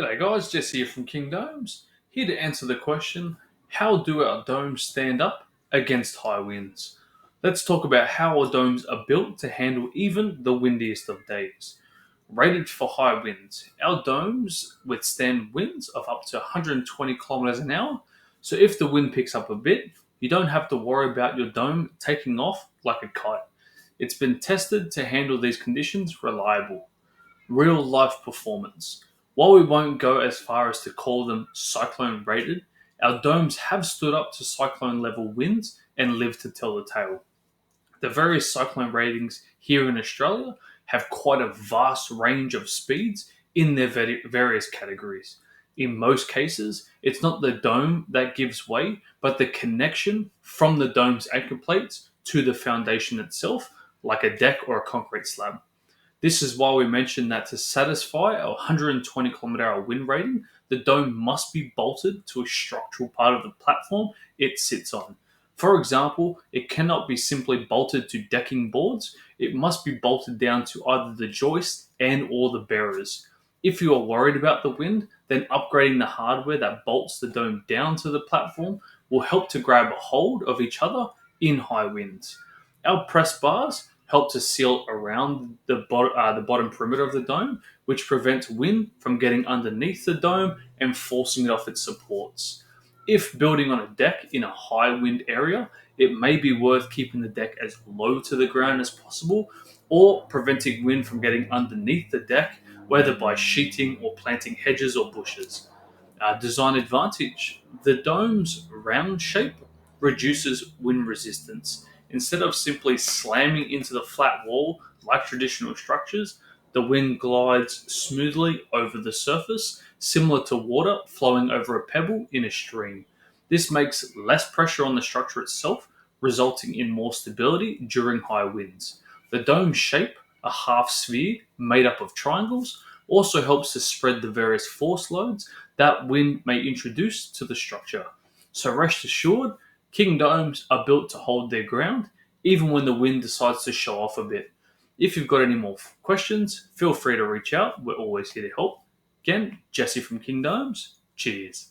G'day guys, Jesse here from King Domes, here to answer the question, how do our domes stand up against high winds? Let's talk about how our domes are built to handle even the windiest of days. Rated for high winds, our domes withstand winds of up to 120 kilometers an hour, so if the wind picks up a bit, you don't have to worry about your dome taking off like a kite. It's been tested to handle these conditions reliably. Real life performance. While we won't go as far as to call them cyclone rated, our domes have stood up to cyclone level winds and lived to tell the tale. The various cyclone ratings here in Australia have quite a vast range of speeds in their various categories. In most cases, it's not the dome that gives way, but the connection from the dome's anchor plates to the foundation itself, like a deck or a concrete slab. This is why we mentioned that to satisfy a 120 km/h wind rating, the dome must be bolted to a structural part of the platform it sits on. For example, it cannot be simply bolted to decking boards, it must be bolted down to either the joist and or the bearers. If you are worried about the wind, then upgrading the hardware that bolts the dome down to the platform will help to grab a hold of each other in high winds. Our press bars help to seal around the bottom perimeter of the dome, which prevents wind from getting underneath the dome and forcing it off its supports. If building on a deck in a high wind area, it may be worth keeping the deck as low to the ground as possible or preventing wind from getting underneath the deck, whether by sheeting or planting hedges or bushes. Design advantage. The dome's round shape reduces wind resistance. Instead of simply slamming into the flat wall like traditional structures, the wind glides smoothly over the surface, similar to water flowing over a pebble in a stream. This makes less pressure on the structure itself, resulting in more stability during high winds. The dome shape, a half sphere made up of triangles, also helps to spread the various force loads that wind may introduce to the structure. So rest assured, king domes are built to hold their ground, even when the wind decides to show off a bit. If you've got any more questions, feel free to reach out. We're always here to help. Again, Jesse from King Domes. Cheers.